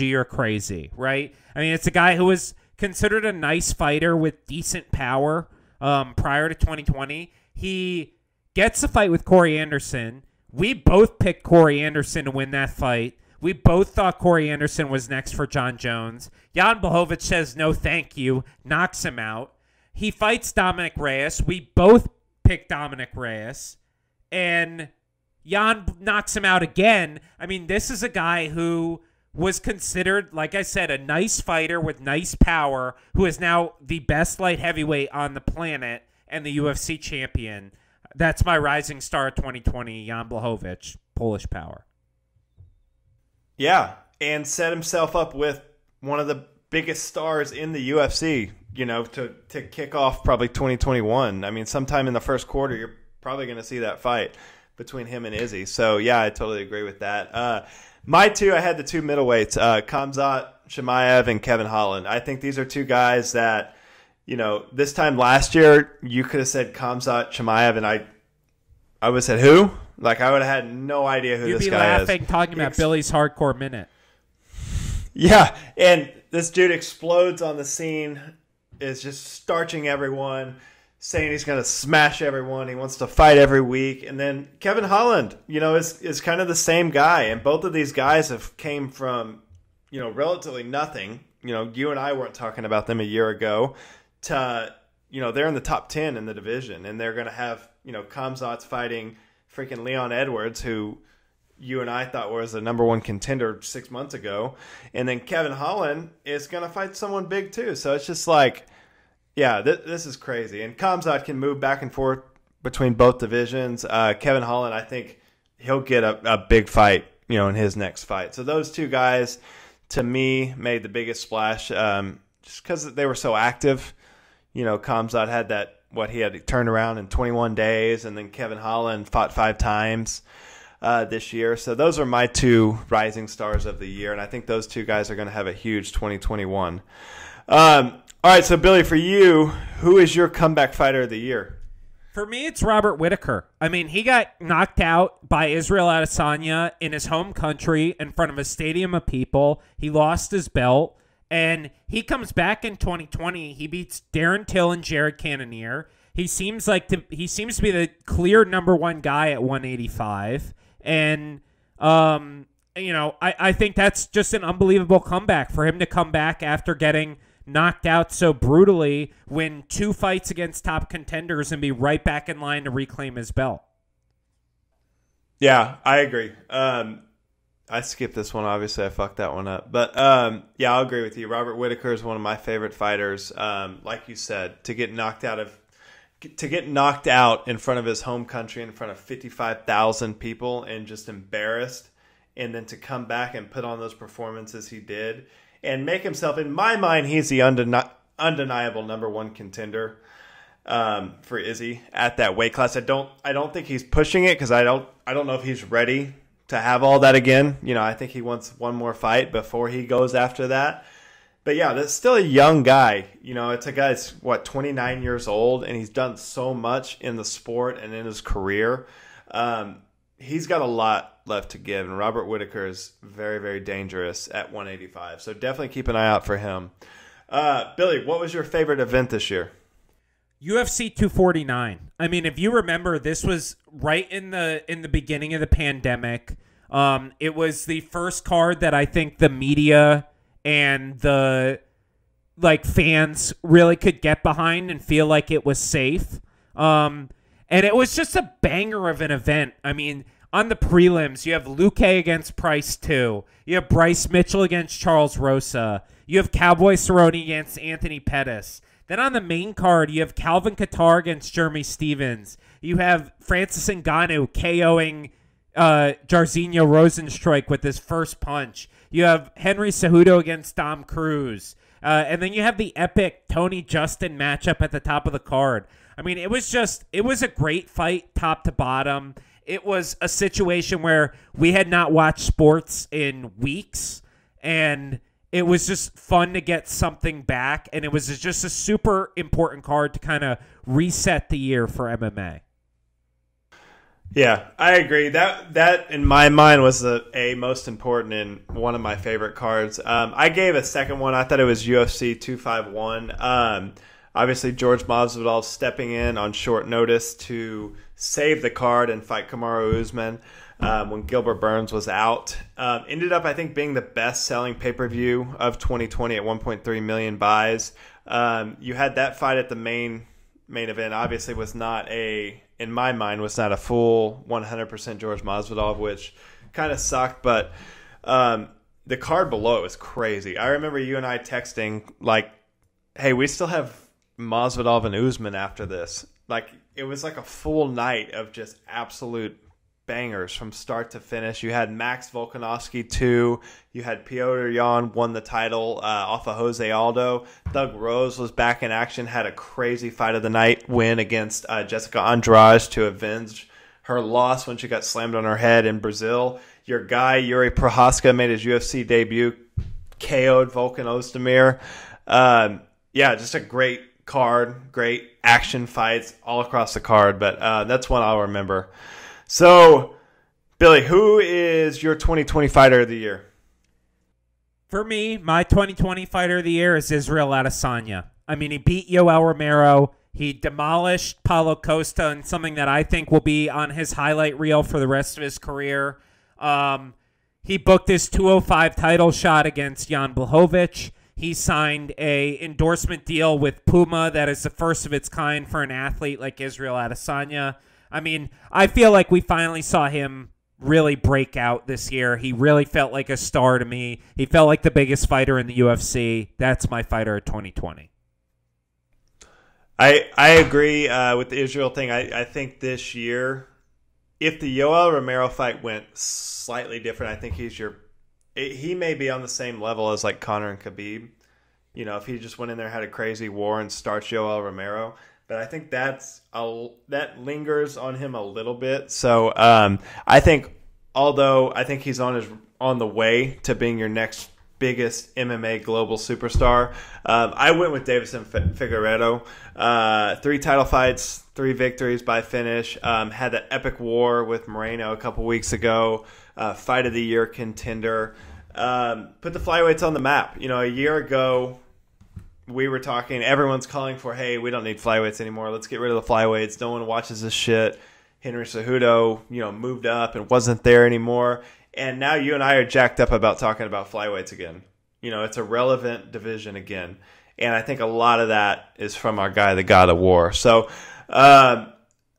you're crazy, right? I mean, it's a guy who was considered a nice fighter with decent power prior to 2020. He gets a fight with Corey Anderson. We both picked Corey Anderson to win that fight. We both thought Corey Anderson was next for John Jones. Jan Blachowicz says no thank you, knocks him out. He fights Dominic Reyes. We both picked Dominic Reyes. And Jan knocks him out again. I mean, this is a guy who was considered, like I said, a nice fighter with nice power, who is now the best light heavyweight on the planet and the UFC champion. That's my rising star of 2020, Jan Blachowicz, Polish power. Yeah, and set himself up with one of the biggest stars in the UFC, to kick off probably 2021. I mean, sometime in the first quarter, you're probably going to see that fight between him and Izzy. So, yeah, I totally agree with that. My two, I had the two middleweights, Khamzat Chimaev and Kevin Holland. I think these are two guys that, this time last year, you could have said Khamzat Chimaev, and I would have said, who? I would have had no idea who this guy is. You'd be laughing talking about Billy's Hardcore Minute. Yeah, and this dude explodes on the scene, is just starching everyone, saying he's going to smash everyone. He wants to fight every week. And then Kevin Holland, is kind of the same guy. And both of these guys have came from, relatively nothing. You and I weren't talking about them a year ago to, they're in the top 10 in the division. And they're going to have, Khamzat's fighting freaking Leon Edwards, who you and I thought was the number one contender 6 months ago. And then Kevin Holland is going to fight someone big too. So it's just this is crazy. And Khamzat can move back and forth between both divisions. Kevin Holland, I think he'll get a big fight, in his next fight. So those two guys, to me, made the biggest splash just because they were so active. Khamzat had he had to turn around in 21 days, and then Kevin Holland fought 5 times this year. So those are my two rising stars of the year, and I think those two guys are going to have a huge 2021. All right, so Billy, for you, who is your comeback fighter of the year? For me, it's Robert Whittaker. I mean, he got knocked out by Israel Adesanya in his home country in front of a stadium of people. He lost his belt. And he comes back in 2020. He beats Darren Till and Jared Cannonier. He seems to be the clear number one guy at 185. And I think that's just an unbelievable comeback for him to come back after getting knocked out so brutally, win 2 fights against top contenders, and be right back in line to reclaim his belt. Yeah, I agree. I skipped this one. Obviously, I fucked that one up. But, yeah, I'll agree with you. Robert Whittaker is one of my favorite fighters. Like you said, to get knocked out in front of his home country, in front of 55,000 people, and just embarrassed, and then to come back and put on those performances he did, and make himself, in my mind, he's the undeniable number one contender for Izzy at that weight class. I don't think he's pushing it, because I don't know if he's ready to have all that again. I think he wants one more fight before he goes after that. But yeah, that's still a young guy. It's a guy that's 29 years old, and he's done so much in the sport and in his career. He's got a lot left to give, and Robert Whittaker is very, very dangerous at 185. So definitely keep an eye out for him. Billy, what was your favorite event this year? UFC 249. I mean, if you remember, this was right in the beginning of the pandemic. It was the first card that I think the media and the fans really could get behind and feel like it was safe. And it was just a banger of an event. I mean, on the prelims, you have Luque against Price 2. You have Bryce Mitchell against Charles Rosa. You have Cowboy Cerrone against Anthony Pettis. Then on the main card, you have Calvin Kattar against Jeremy Stevens. You have Francis Ngannou KOing Jairzinho Rozenstruik with his first punch. You have Henry Cejudo against Dom Cruz. And then you have the epic Tony Justin matchup at the top of the card. I mean, it was a great fight top to bottom. It was a situation where we had not watched sports in weeks, and it was just fun to get something back, and it was just a super important card to kind of reset the year for MMA. Yeah, I agree. That in my mind was the most important and one of my favorite cards. I gave a second one. I thought it was UFC 251. Obviously, George Masvidal stepping in on short notice to save the card and fight Kamaru Usman when Gilbert Burns was out. Ended up, I think, being the best-selling pay-per-view of 2020 at 1.3 million buys. You had that fight at the main event. Obviously, in my mind, was not a full 100% George Masvidal, which kind of sucked. But the card below is crazy. I remember you and I texting, hey, we still have Masvidal and Usman after this. It was like a full night of just absolute bangers from start to finish. You had Max Volkanovski 2. You had Petr Yan won the title off of Jose Aldo. Thug Rose was back in action, had a crazy fight of the night win against Jessica Andrade to avenge her loss when she got slammed on her head in Brazil. Your guy, Yuri Prohaska, made his UFC debut, KO'd Volkan Ozdemir. Yeah, just a great card, great action fights all across the card, but that's one I'll remember. So, Billy, who is your 2020 fighter of the year? For me, my 2020 fighter of the year is Israel Adesanya. I mean, he beat Yoel Romero. He demolished Paulo Costa in something that I think will be on his highlight reel for the rest of his career. He booked his 205 title shot against Jan Blachowicz. He signed a endorsement deal with Puma that is the first of its kind for an athlete like Israel Adesanya. I mean, I feel like we finally saw him really break out this year. He really felt like a star to me. He felt like the biggest fighter in the UFC. That's my fighter of 2020. I agree with the Israel thing. I think this year, if the Yoel Romero fight went slightly different, I think he may be on the same level as like Conor and Khabib. If he just went in there, had a crazy war, and starts Yoel Romero. But I think that lingers on him a little bit. So I think, although I think he's on the way to being your next biggest MMA global superstar, I went with Davison Figueiredo. 3 title fights, 3 victories by finish. Had that epic war with Moreno a couple weeks ago. Fight of the year contender. Put the flyweights on the map. A year ago, we were talking, everyone's calling for, hey, we don't need flyweights anymore. Let's get rid of the flyweights. No one watches this shit. Henry Cejudo, moved up and wasn't there anymore. And now you and I are jacked up about talking about flyweights again. It's a relevant division again. And I think a lot of that is from our guy, the God of War. So I'm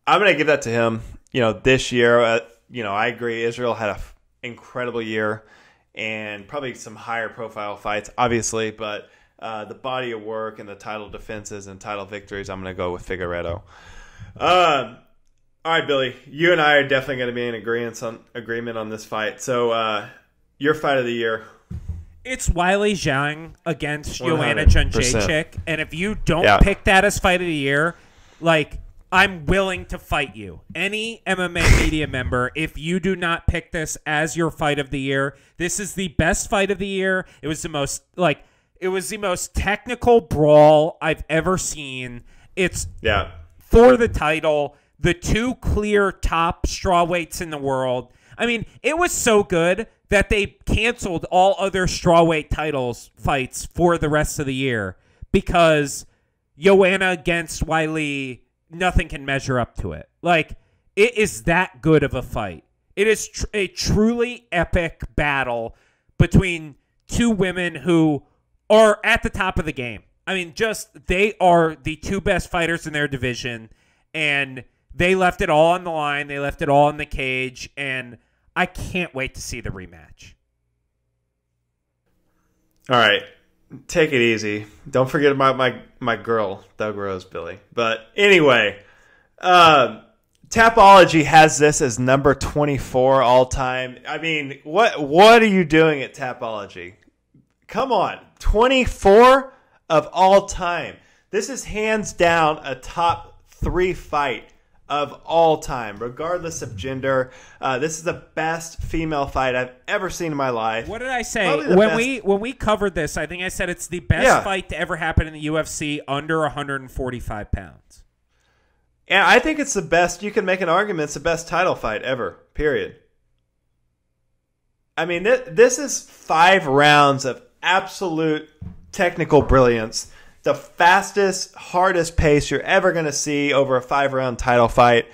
going to give that to him. This year, I agree. Israel had incredible year and probably some higher profile fights, obviously, but the body of work and the title defenses and title victories, I'm going to go with Figueiredo. All right, Billy, you and I are definitely going to be in agreement on this fight. So your fight of the year. It's Weili Zhang against Joanna Jędrzejczyk, and if you don't pick that as fight of the year, like, I'm willing to fight you. Any MMA media member, if you do not pick this as your fight of the year, this is the best fight of the year. It was the most technical brawl I've ever seen. It's for the title, the two clear top strawweights in the world. I mean, it was so good that they canceled all other strawweight titles fights for the rest of the year because Joanna against Weili, nothing can measure up to it. Like, it is that good of a fight. It is a truly epic battle between two women who are at the top of the game. I mean, they are the two best fighters in their division, and they left it all on the line. They left it all in the cage, and I can't wait to see the rematch. All right. Take it easy. Don't forget about my girl, Doug Rose, Billy. But anyway, Tapology has this as number 24 all time. I mean, what are you doing at Tapology? Come on. 24 of all time. This is hands down a top 3 fight of all time, regardless of gender. This is the best female fight I've ever seen in my life. What did I say? When we covered this, I think I said it's the best fight to ever happen in the UFC under 145 pounds. And I think it's the best. You can make an argument it's the best title fight ever, period. I mean, this is 5 rounds of absolute technical brilliance. The fastest, hardest pace you're ever going to see over a 5-round title fight.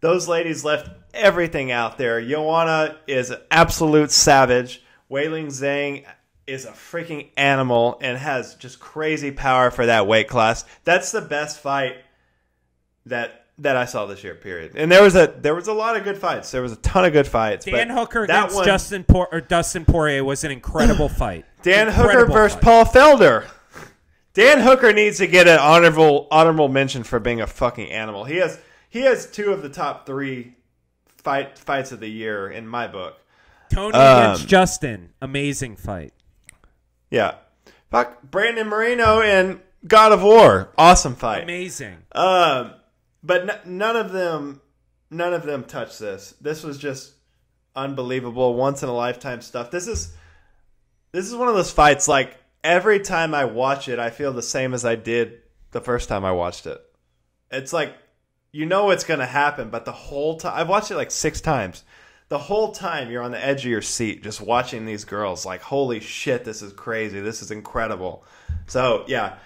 Those ladies left everything out there. Joanna is an absolute savage. Weili Zhang is a freaking animal and has just crazy power for that weight class. That's the best fight that I saw this year, period. And there was a lot of good fights. There was a ton of good fights. Dan Hooker against Dustin Poirier was an incredible fight. Dan Hooker versus Paul Felder. Dan Hooker needs to get an honorable mention for being a fucking animal. He has 2 of the top 3 fights of the year in my book. Tony against Justin, amazing fight. Yeah, fuck Brandon Moreno and God of War, awesome fight, amazing. But none of them touched this. This was just unbelievable, once in a lifetime stuff. This is one of those fights like. Every time I watch it, I feel the same as I did the first time I watched it. It's like, you know what's going to happen, but the whole time... I've watched it like 6 times. The whole time you're on the edge of your seat just watching these girls like, holy shit, this is crazy. This is incredible. So, yeah,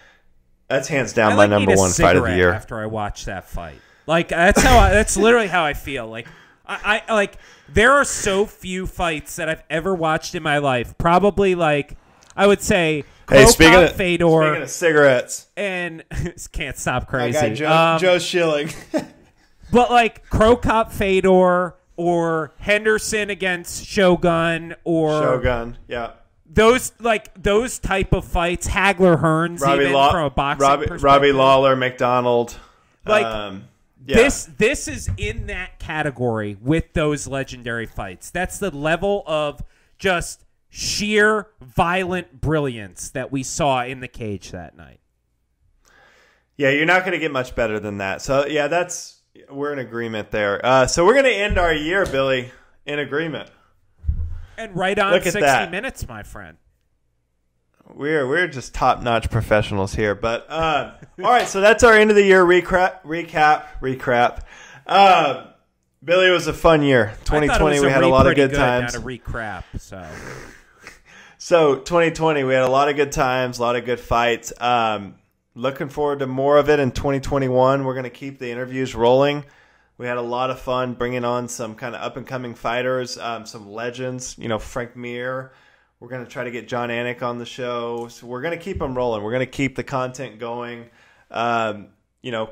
that's hands down my number 1 fight of the year. After I watch that fight. Like, that's literally how I feel. Like, I like, there are so few fights that I've ever watched in my life. Probably like... I would say Fedor. Speaking of cigarettes. And can't stop crazy. I got Joe Schilling. But like Crow Cop Fedor or Henderson against Shogun or Shogun, yeah. Those type of fights, Hagler Hearns from a boxing perspective. Robbie Lawler, McDonald. This is in that category with those legendary fights. That's the level of just sheer violent brilliance that we saw in the cage that night. Yeah, you're not going to get much better than that. So, yeah, we're in agreement there. So we're going to end our year, Billy, in agreement. And right on 60 minutes, my friend. We're just top-notch professionals here. But, all right, so that's our end of the year recap. Billy, it was a fun year. 2020, we had a lot of good times. Not a recap, So 2020, we had a lot of good times, a lot of good fights. Looking forward to more of it in 2021. We're going to keep the interviews rolling. We had a lot of fun bringing on some kind of up-and-coming fighters, some legends, Frank Mir. We're going to try to get John Anik on the show. So we're going to keep them rolling. We're going to keep the content going,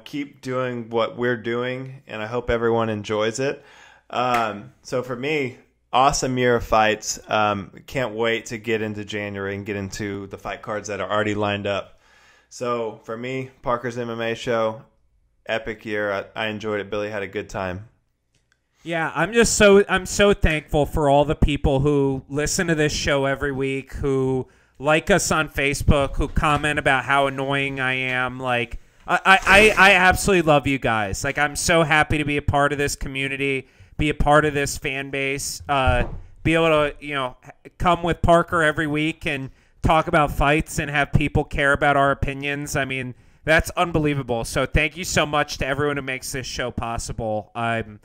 keep doing what we're doing, and I hope everyone enjoys it. So for me, awesome year of fights. Can't wait to get into January and get into the fight cards that are already lined up. So for me, Parker's MMA show, epic year. I enjoyed it. Billy had a good time. Yeah, I'm so thankful for all the people who listen to this show every week, who like us on Facebook, who comment about how annoying I am. Like, I absolutely love you guys. Like, I'm so happy to be a part of this community, be a part of this fan base, be able to, come with Parker every week and talk about fights and have people care about our opinions. I mean, that's unbelievable. So thank you so much to everyone who makes this show possible. I'm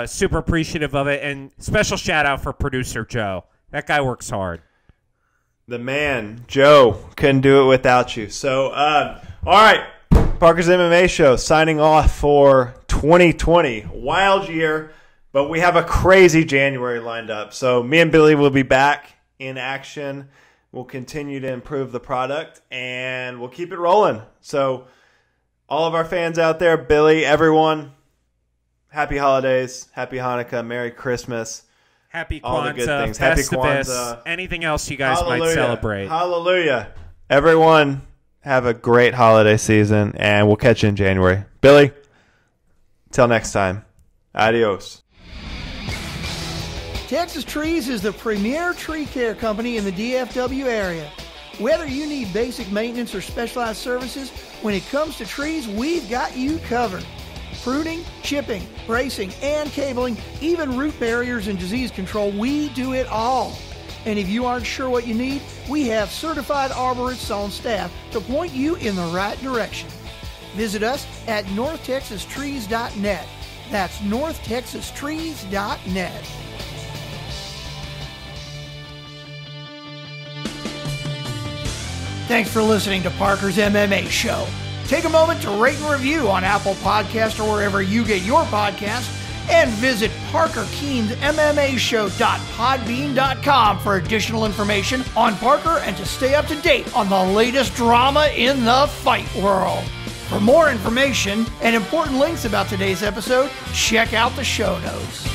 super appreciative of it, and special shout out for producer Joe. That guy works hard. The man, Joe, couldn't do it without you. So, all right, Parker's MMA show signing off for 2020. Wild year, but we have a crazy January lined up. So me and Billy will be back in action. We'll continue to improve the product, and we'll keep it rolling. So all of our fans out there, Billy, everyone, happy holidays, happy Hanukkah, Merry Christmas. Happy Kwanzaa, all the good things. Happy Kwanzaa. Anything else you guys Hallelujah. might celebrate. Hallelujah. Everyone, have a great holiday season, and we'll catch you in January. Billy, till next time, adios. Texas Trees is the premier tree care company in the DFW area. Whether you need basic maintenance or specialized services, when it comes to trees, we've got you covered. Pruning, chipping, bracing, and cabling, even root barriers and disease control, we do it all. And if you aren't sure what you need, we have certified arborists on staff to point you in the right direction. Visit us at northtexastrees.net. That's northtexastrees.net. Thanks for listening to Parker's MMA show. Take a moment to rate and review on Apple Podcasts or wherever you get your podcasts, and visit parkerkeensmmashow.podbean.com for additional information on Parker and to stay up to date on the latest drama in the fight world. For more information and important links about today's episode, check out the show notes.